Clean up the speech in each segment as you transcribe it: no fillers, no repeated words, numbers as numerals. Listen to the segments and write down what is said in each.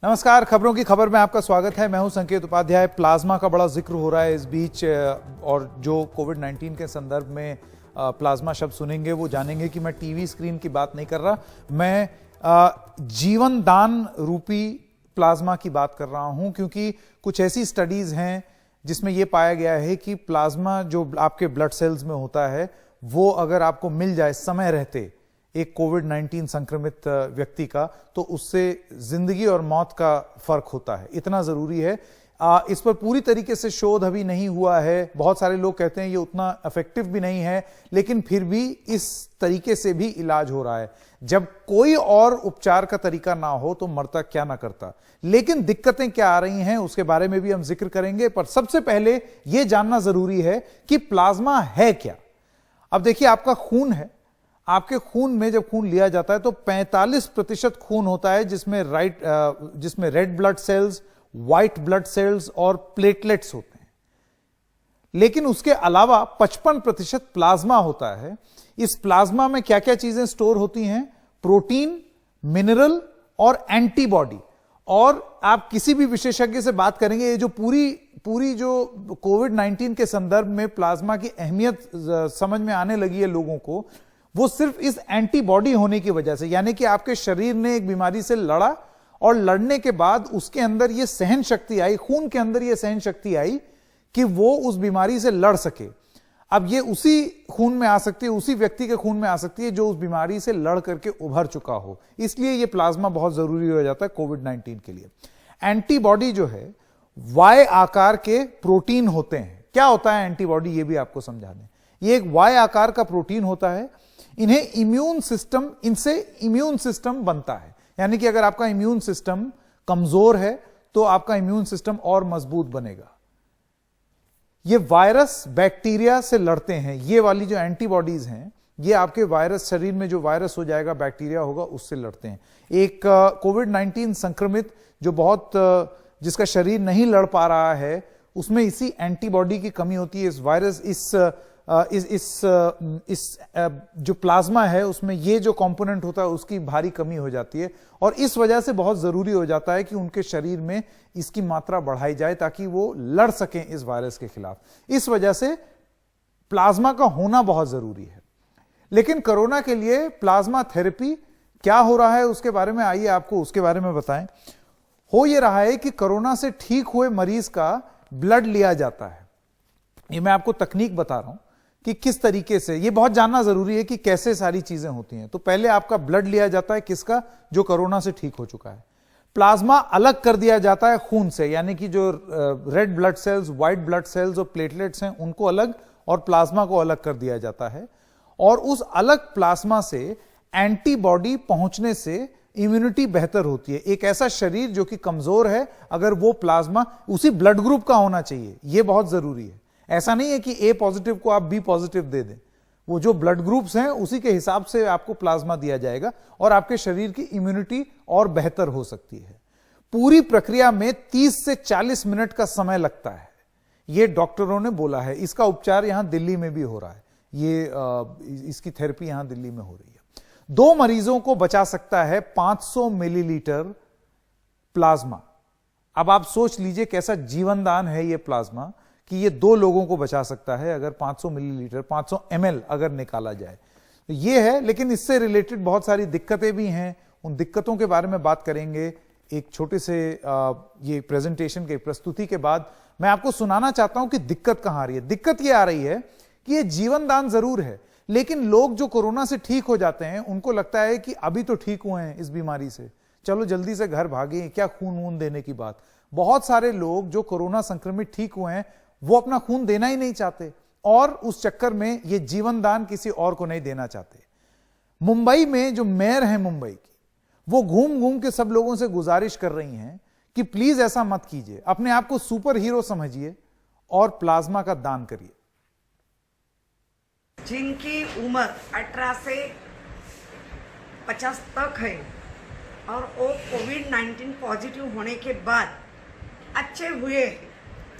नमस्कार, खबरों की खबर में आपका स्वागत है। मैं हूं संकेत उपाध्याय। प्लाज्मा का बड़ा जिक्र हो रहा है इस बीच, और जो कोविड-19 के संदर्भ में प्लाज्मा शब्द सुनेंगे वो जानेंगे कि मैं टीवी स्क्रीन की बात नहीं कर रहा, मैं जीवन दान रूपी प्लाज्मा की बात कर रहा हूं, क्योंकि कुछ ऐसी स्टडीज हैं जिसमें यह पाया गया है कि प्लाज्मा जो आपके ब्लड सेल्स में होता है वो अगर आपको मिल जाए समय रहते एक कोविड-19 संक्रमित व्यक्ति का, तो उससे जिंदगी और मौत का फर्क होता है। इतना जरूरी है। इस पर पूरी तरीके से शोध अभी नहीं हुआ है। बहुत सारे लोग कहते हैं ये उतना इफेक्टिव भी नहीं है, लेकिन फिर भी इस तरीके से भी इलाज हो रहा है। जब कोई और उपचार का तरीका ना हो तो मरता क्या ना करता। लेकिन दिक्कतें क्या आ रही हैं उसके बारे में भी हम जिक्र करेंगे, पर सबसे पहले यह जानना जरूरी है कि प्लाज्मा है क्या। अब देखिए, आपका खून है, आपके खून में जब खून लिया जाता है तो 45% खून होता है जिसमें red blood cells, white blood cells और प्लेटलेट्स होते हैं। लेकिन उसके अलावा 55% प्लाज्मा होता है। इस प्लाज्मा में क्या क्या चीजें स्टोर होती हैं? प्रोटीन, मिनरल और एंटीबॉडी। और आप किसी भी विशेषज्ञ से बात करेंगे, ये जो पूरी जो कोविड-19 के संदर्भ में प्लाज्मा की अहमियत समझ में आने लगी है लोगों को, वो सिर्फ इस एंटीबॉडी होने की वजह से, यानी कि आपके शरीर ने एक बीमारी से लड़ा और लड़ने के बाद उसके अंदर ये सहन शक्ति आई, खून के अंदर ये सहन शक्ति आई कि वो उस बीमारी से लड़ सके। अब ये उसी खून में आ सकती है, उसी व्यक्ति के खून में आ सकती है जो उस बीमारी से लड़ करके उभर चुका हो। इसलिए ये प्लाज्मा बहुत जरूरी हो जाता है कोविड-19 के लिए। एंटीबॉडी जो है वाई आकार के प्रोटीन होते हैं। क्या होता है एंटीबॉडी, ये भी आपको समझा दें। ये एक वाई आकार का प्रोटीन होता है। इनसे इम्यून सिस्टम बनता है, यानी कि अगर आपका इम्यून सिस्टम कमजोर है तो आपका इम्यून सिस्टम और मजबूत बनेगा। ये वायरस बैक्टीरिया से लड़ते हैं। ये वाली जो एंटीबॉडीज हैं ये आपके वायरस, शरीर में जो वायरस हो जाएगा, बैक्टीरिया होगा, उससे लड़ते हैं। एक कोविड-19 संक्रमित जिसका शरीर नहीं लड़ पा रहा है, उसमें इसी एंटीबॉडी की कमी होती है। इस वायरस इस जो प्लाज्मा है उसमें ये जो कंपोनेंट होता है उसकी भारी कमी हो जाती है, और इस वजह से बहुत जरूरी हो जाता है कि उनके शरीर में इसकी मात्रा बढ़ाई जाए ताकि वो लड़ सकें इस वायरस के खिलाफ। इस वजह से प्लाज्मा का होना बहुत जरूरी है। लेकिन कोरोना के लिए प्लाज्मा थेरेपी क्या हो रहा है उसके बारे में आइए आपको उसके बारे में बताएं। हो यह रहा है कि कोरोना से ठीक हुए मरीज का ब्लड लिया जाता है। ये मैं आपको तकनीक बता रहा हूं कि किस तरीके से, ये बहुत जानना जरूरी है कि कैसे सारी चीजें होती हैं। तो पहले आपका ब्लड लिया जाता है, किसका? जो कोरोना से ठीक हो चुका है। प्लाज्मा अलग कर दिया जाता है खून से, यानी कि जो red blood cells, white blood cells और प्लेटलेट्स हैं उनको अलग, और प्लाज्मा को अलग कर दिया जाता है। और उस अलग प्लाज्मा से एंटीबॉडी पहुंचने से इम्यूनिटी बेहतर होती है। एक ऐसा शरीर जो कि कमजोर है, अगर वो प्लाज्मा उसी ब्लड ग्रुप का होना चाहिए, यह बहुत जरूरी है। ऐसा नहीं है कि ए पॉजिटिव को आप बी पॉजिटिव दे दें। वो जो ब्लड ग्रुप्स हैं उसी के हिसाब से आपको प्लाज्मा दिया जाएगा और आपके शरीर की इम्यूनिटी और बेहतर हो सकती है। पूरी प्रक्रिया में 30 से 40 मिनट का समय लगता है, ये डॉक्टरों ने बोला है। इसका उपचार यहां दिल्ली में भी हो रहा है। इसकी थेरेपी यहां दिल्ली में हो रही है। 2 मरीजों को बचा सकता है 500 मिलीलीटर प्लाज्मा। अब आप सोच लीजिए कैसा जीवनदान है ये प्लाज्मा, कि ये 2 लोगों को बचा सकता है अगर 500 मिलीलीटर, 500 ml अगर निकाला जाए तो ये है। लेकिन इससे रिलेटेड बहुत सारी दिक्कतें भी हैं, उन दिक्कतों के बारे में बात करेंगे एक छोटे से ये प्रेजेंटेशन के प्रस्तुति के बाद। मैं आपको सुनाना चाहता हूं कि दिक्कत कहां आ रही है। दिक्कत ये आ रही है कि ये जीवनदान जरूर है, लेकिन लोग जो कोरोना से ठीक हो जाते हैं उनको लगता है कि अभी तो ठीक हुए हैं इस बीमारी से, चलो जल्दी से घर भागे, क्या खून वून देने की बात। बहुत सारे लोग जो कोरोना संक्रमित ठीक हुए हैं वो अपना खून देना ही नहीं चाहते, और उस चक्कर में ये जीवनदान किसी और को नहीं देना चाहते। मुंबई में जो मेयर है मुंबई की, वो घूम घूम के सब लोगों से गुजारिश कर रही हैं कि प्लीज ऐसा मत कीजिए, अपने आप को सुपर हीरो समझिए और प्लाज्मा का दान करिए। जिनकी उम्र 18 से 50 तक है और वो कोविड-19 पॉजिटिव होने के बाद अच्छे हुए हैं,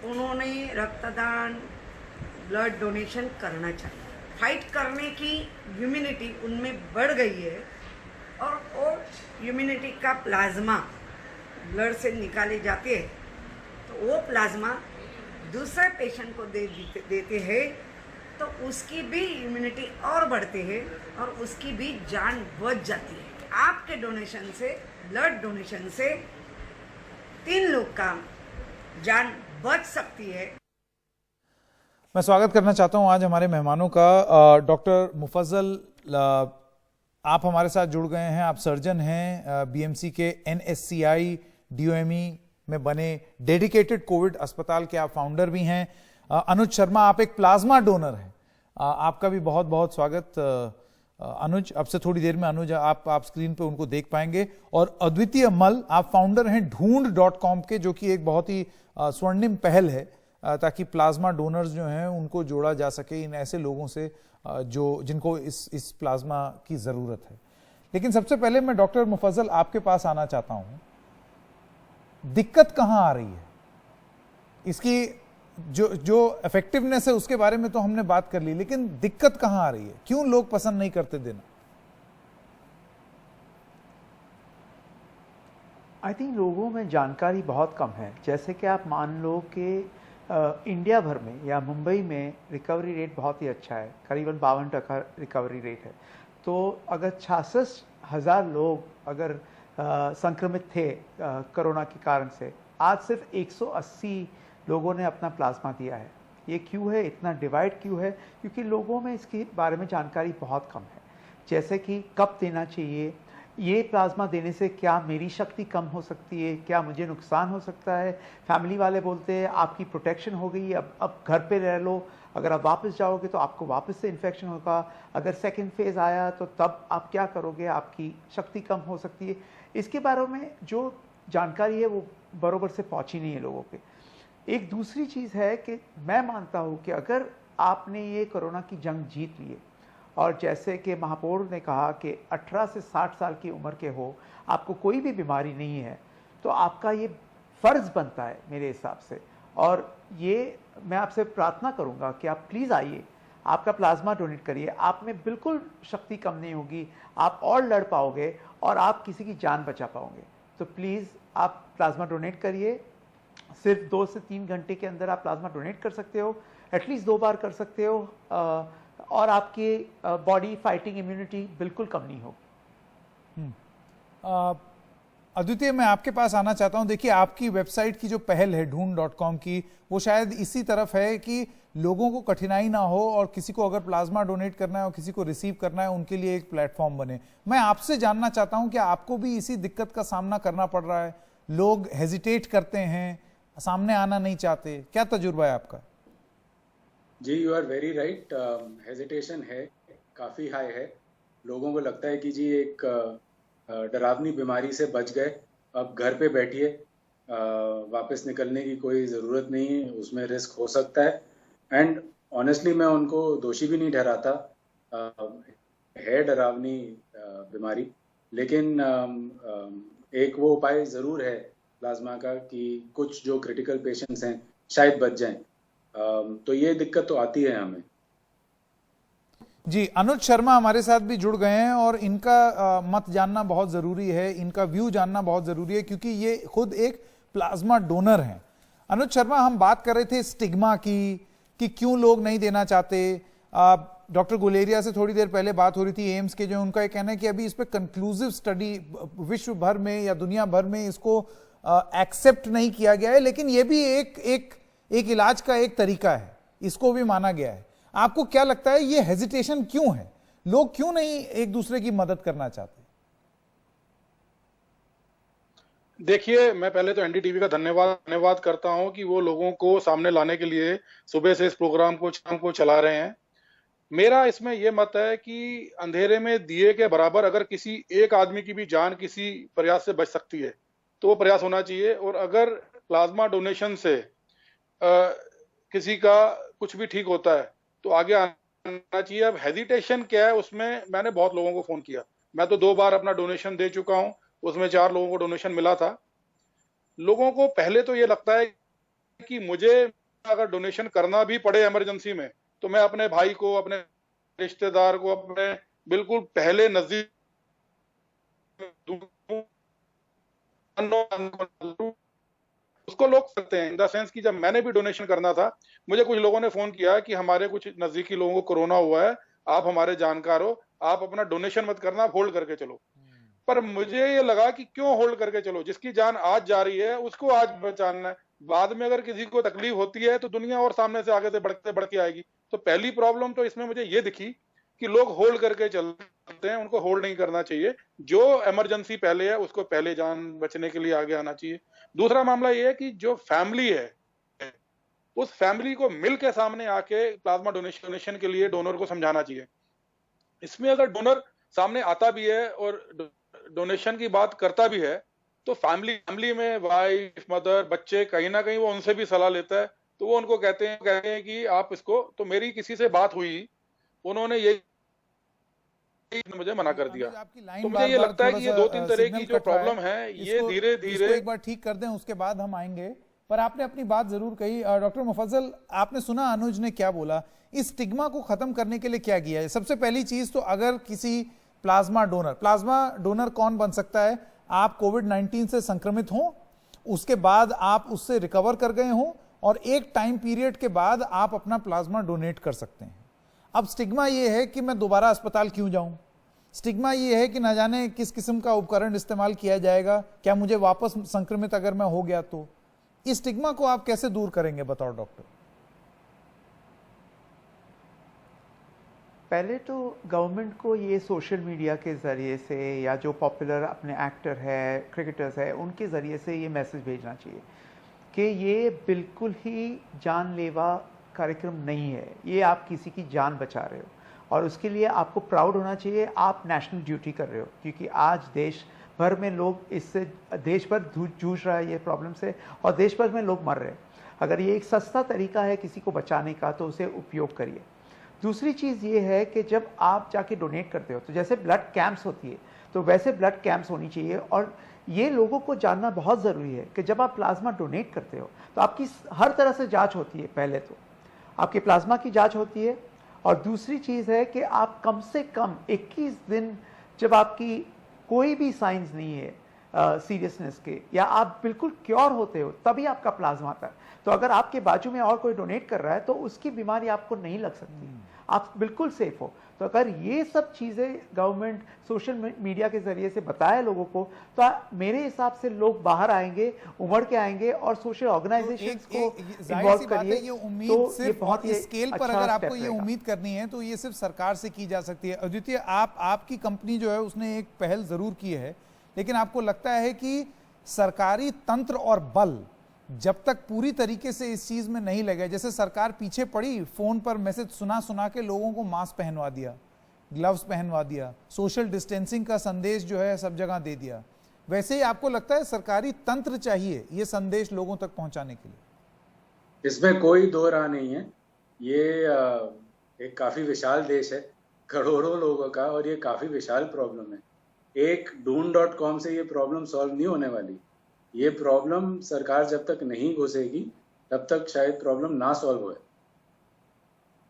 उन्होंने रक्तदान, ब्लड डोनेशन करना चाहिए। फाइट करने की इम्यूनिटी उनमें बढ़ गई है और वो इम्यूनिटी का प्लाज्मा ब्लड से निकाले जाते हैं तो वो प्लाज्मा दूसरे पेशेंट को देते हैं तो उसकी भी इम्यूनिटी और बढ़ती है और उसकी भी जान बच जाती है। आपके डोनेशन से, ब्लड डोनेशन से 3 लोग का जान बच सकती है। मैं स्वागत करना चाहता हूं आज हमारे मेहमानों का। डॉक्टर मुफज्जल, आप हमारे साथ जुड़ गए हैं। आप सर्जन हैं, बीएमसी के NSCI DOME में बने डेडिकेटेड कोविड अस्पताल के आप फाउंडर भी हैं। अनुज शर्मा, आप एक प्लाज्मा डोनर हैं। आपका भी बहुत बहुत स्वागत। अनुज, अब से थोड़ी देर में अनुज आप स्क्रीन पे उनको देख पाएंगे। और अद्वितीय मल, आप फाउंडर हैं ढूंढ.com के, जो कि एक बहुत ही स्वर्णिम पहल है ताकि प्लाज्मा डोनर्स जो हैं उनको जोड़ा जा सके इन ऐसे लोगों से जिनको इस प्लाज्मा की जरूरत है। लेकिन सबसे पहले मैं डॉक्टर मुफज्जल आपके पास आना चाहता हूं। दिक्कत कहां आ रही है? इसकी जो इफेक्टिवनेस है उसके बारे में तो हमने बात कर ली, लेकिन दिक्कत कहां आ रही है? क्यों लोग पसंद नहीं करते देना? आई थिंक लोगों में जानकारी बहुत कम है। जैसे कि आप मान लो कि इंडिया भर में या मुंबई में रिकवरी रेट बहुत ही अच्छा है, करीबन 52% रिकवरी रेट है। तो अगर 66,000 लोग अगर संक्रमित थे कोरोना के कारण से, आज सिर्फ 180 लोगों ने अपना प्लाज्मा दिया है। ये क्यों है, इतना डिवाइड क्यों है? क्योंकि लोगों में इसके बारे में जानकारी बहुत कम है। जैसे कि कब देना चाहिए, ये प्लाज्मा देने से क्या मेरी शक्ति कम हो सकती है, क्या मुझे नुकसान हो सकता है। फैमिली वाले बोलते हैं आपकी प्रोटेक्शन हो गई, अब घर पे रह लो, अगर आप वापस जाओगे तो आपको वापस से इन्फेक्शन होगा, अगर सेकंड फेज आया तो तब आप क्या करोगे, आपकी शक्ति कम हो सकती है। इसके बारे में जो जानकारी है वो बरोबर से पहुंची नहीं है लोगों पे। एक दूसरी चीज़ है कि मैं मानता हूँ कि अगर आपने ये कोरोना की जंग जीत ली है, और जैसे कि महापौर ने कहा कि 18 से 60 साल की उम्र के हो, आपको कोई भी बीमारी नहीं है, तो आपका ये फ़र्ज़ बनता है मेरे हिसाब से। और ये मैं आपसे प्रार्थना करूँगा कि आप प्लीज़ आइए, आपका प्लाज्मा डोनेट करिए। आप में बिल्कुल शक्ति कम नहीं होगी, आप और लड़ पाओगे और आप किसी की जान बचा पाओगे। तो प्लीज़ आप प्लाज्मा डोनेट करिए। सिर्फ 2 से 3 घंटे के अंदर आप प्लाज्मा डोनेट कर सकते हो, एटलीस्ट 2 बार कर सकते हो, और आपकी बॉडी फाइटिंग इम्यूनिटी बिल्कुल कम नहीं होगी। अद्वितीय, मैं आपके पास आना चाहता हूं। देखिए, आपकी वेबसाइट की जो पहल है ढूंढ.com की, वो शायद इसी तरफ है कि लोगों को कठिनाई ना हो और किसी को अगर प्लाज्मा डोनेट करना है और किसी को रिसीव करना है, उनके लिए एक प्लेटफॉर्म बने। मैं आपसे जानना चाहता हूं कि आपको भी इसी दिक्कत का सामना करना पड़ रहा है? लोग हेजिटेट करते हैं, सामने आना नहीं चाहते, क्या तजुर्बा है आपका? जी, you are very right. Hesitation है, काफ़ी हाई है। लोगों को लगता है कि जी एक डरावनी बीमारी से बच गए, अब घर पे बैठिए, वापस निकलने की कोई ज़रूरत नहीं है, उसमें रिस्क हो सकता है। एंड ऑनेस्टली मैं उनको दोषी भी नहीं ठहराता, है डरावनी बीमारी, लेकिन एक वो उपाय ज़रूर है प्लाज्मा का कि कुछ जो क्रिटिकल पेशेंट्स हैं शायद बच जाएं। तो ये दिक्कत तो आती है हमें। जी, अनुज शर्मा हमारे साथ भी जुड़ गए हैं और इनका मत जानना बहुत जरूरी है, इनका व्यू जानना बहुत जरूरी है, क्योंकि ये खुद एक प्लाज्मा डोनर हैं। अनुज शर्मा, हम बात कर रहे थे स्टिग्मा की कि क्यों लोग नहीं देना चाहते। डॉक्टर गुलेरिया से थोड़ी देर पहले बात हो रही थी, एम्स के, जो उनका ये कहना है कि अभी इस पर कंक्लूसिव स्टडी विश्व भर में या दुनिया भर में इसको एक्सेप्ट नहीं किया गया है, लेकिन ये भी एक इलाज का एक तरीका है, इसको भी माना गया है। आपको क्या लगता है ये हेजिटेशन क्यों है? लोग क्यों नहीं एक दूसरे की मदद करना चाहते? देखिए, मैं पहले तो एनडीटीवी का धन्यवाद करता हूं कि वो लोगों को सामने लाने के लिए सुबह से इस प्रोग्राम को शाम को चला रहे हैं। मेरा इसमें यह मत है कि अंधेरे में दिए के बराबर अगर किसी एक आदमी की भी जान किसी प्रयास से बच सकती है तो वो प्रयास होना चाहिए। और अगर प्लाज्मा डोनेशन से किसी का कुछ भी ठीक होता है तो आगे आना चाहिए। अब हेजिटेशन क्या है, उसमें मैंने बहुत लोगों को फोन किया। मैं तो 2 बार अपना डोनेशन दे चुका हूं, उसमें 4 लोगों को डोनेशन मिला था। लोगों को पहले तो ये लगता है कि मुझे अगर डोनेशन करना भी पड़े इमरजेंसी में तो मैं अपने भाई को, अपने रिश्तेदार को, अपने बिल्कुल पहले नजदीक उसको लोग करते हैं इन द सेंस कि जब मैंने भी डोनेशन करना था, मुझे कुछ लोगों ने फोन किया कि हमारे कुछ नजदीकी लोगों को कोरोना हुआ है, आप हमारे जानकार हो, आप अपना डोनेशन मत करना, आप होल्ड करके चलो। पर मुझे ये लगा कि क्यों होल्ड करके चलो, जिसकी जान आज जा रही है उसको आज बचाना है, बाद में अगर किसी को तकलीफ होती है तो दुनिया और सामने से आगे से बढ़ के आएगी। तो पहली प्रॉब्लम तो इसमें मुझे ये दिखी कि लोग होल्ड करके चलते हैं, उनको होल्ड नहीं करना चाहिए। जो इमरजेंसी पहले है उसको पहले जान बचने के लिए आगे आना चाहिए। दूसरा मामला ये है कि जो फैमिली है उस फैमिली को मिल के सामने आके प्लाज्मा डोनेशन के लिए डोनर को समझाना चाहिए। इसमें अगर डोनर सामने आता भी है और डोनेशन की बात करता भी है तो फैमिली में वाइफ, मदर, बच्चे, कहीं ना कहीं वो उनसे भी सलाह लेता है। तो वो उनको कहते हैं कि आप इसको, तो मेरी किसी से बात हुई, उन्होंने ये मुझे मना कर दिया। तो मुझे ये लगता है कि ये 2-3 तरह की जो प्रॉब्लम है ये धीरे धीरे एक बार ठीक कर दें, उसके बाद हम आएंगे। पर आपने अपनी बात जरूर कही। डॉक्टर मुफज्जल, आपने सुना अनुज ने क्या बोला, इस स्टिग्मा को खत्म करने के लिए क्या किया है? सबसे पहली चीज तो अगर किसी प्लाज्मा डोनर कौन बन सकता है? आप कोविड-19 से संक्रमित हों, उसके बाद आप उससे रिकवर कर गए हों और एक टाइम पीरियड के बाद आप अपना प्लाज्मा डोनेट कर सकते हैं। अब स्टिग्मा ये है कि मैं दोबारा अस्पताल क्यों जाऊं, स्टिग्मा ये है कि ना जाने किस किस्म का उपकरण इस्तेमाल किया जाएगा, क्या मुझे वापस संक्रमित अगर मैं हो गया तो। इस स्टिग्मा को आप कैसे दूर करेंगे बतौर डॉक्टर? पहले तो गवर्नमेंट को ये सोशल मीडिया के ज़रिए से या जो पॉपुलर अपने एक्टर है, क्रिकेटर्स है, उनके ज़रिए से ये मैसेज भेजना चाहिए कि ये बिल्कुल ही जानलेवा कार्यक्रम नहीं है, ये आप किसी की जान बचा रहे हो और उसके लिए आपको प्राउड होना चाहिए। आप नेशनल ड्यूटी कर रहे हो, क्योंकि आज देश भर में लोग इससे, देश भर जूझ रहा है ये प्रॉब्लम से और देश भर में लोग मर रहे हैं। अगर ये एक सस्ता तरीका है किसी को बचाने का तो उसे उपयोग करिए। दूसरी चीज़ ये है कि जब आप जाके डोनेट करते हो तो जैसे ब्लड कैंप्स होती है तो वैसे ब्लड कैंप्स होनी चाहिए। और ये लोगों को जानना बहुत ज़रूरी है कि जब आप प्लाज्मा डोनेट करते हो तो आपकी हर तरह से जांच होती है। पहले तो आपके प्लाज्मा की जांच होती है और दूसरी चीज़ है कि आप कम से कम 21 दिन, जब आपकी कोई भी साइंस नहीं है सीरियसनेस के या आप बिल्कुल क्योर होते हो, तभी आपका प्लाज्मा आता है। तो अगर आपके बाजू में और कोई डोनेट कर रहा है तो उसकी बीमारी आपको नहीं लग सकती, आप बिल्कुल सेफ हो। तो अगर ये सब चीज़ें गवर्नमेंट सोशल मीडिया के जरिए से बताए लोगों को तो मेरे हिसाब से लोग बाहर आएंगे, उमड़ के आएंगे और सोशल ऑर्गेनाइजेशंस को इन्वॉल्व करिए। ये उम्मीद तो सिर्फ ये बहुत ही स्केल पर अच्छा अगर आपको step ये रहेगा। उम्मीद करनी है तो ये सिर्फ सरकार से की जा सकती है। अद्वितीय, आपकी कंपनी जो है उसने एक पहल जरूर की है, लेकिन आपको लगता है कि सरकारी तंत्र और बल जब तक पूरी तरीके से इस चीज में नहीं लगे, जैसे सरकार पीछे पड़ी, फोन पर मैसेज सुना के लोगों को मास्क पहनवा दिया, ग्लव्स पहनवा दिया, सोशल डिस्टेंसिंग का संदेश जो है सब जगह दे दिया, वैसे ही आपको लगता है सरकारी तंत्र चाहिए ये संदेश लोगों तक पहुंचाने के लिए? इसमें कोई दो राह नहीं है। ये एक काफी विशाल देश है, करोड़ों लोगों का, और ये काफी विशाल प्रॉब्लम है। एक ढूंढ.com से ये प्रॉब्लम सॉल्व नहीं होने वाली। ये प्रॉब्लम सरकार जब तक नहीं घुसेगी तब तक शायद प्रॉब्लम ना सॉल्व होए।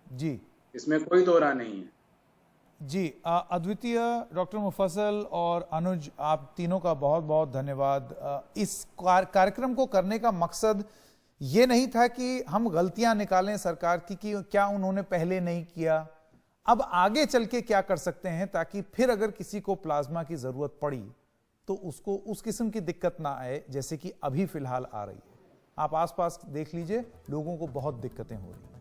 जी, इसमें कोई दो राह नहीं है। जी, अद्वितीय, डॉक्टर मुफस्सल और अनुज, आप तीनों का बहुत बहुत धन्यवाद। इस कार्यक्रम को करने का मकसद ये नहीं था कि हम गलतियां निकालें सरकार की कि क्या उन्होंने पहले नहीं किया, अब आगे चल के क्या कर सकते हैं ताकि फिर अगर किसी को प्लाज्मा की जरूरत पड़ी तो उसको उस किस्म की दिक्कत ना आए जैसे कि अभी फिलहाल आ रही है। आप आसपास देख लीजिए, लोगों को बहुत दिक्कतें हो रही हैं।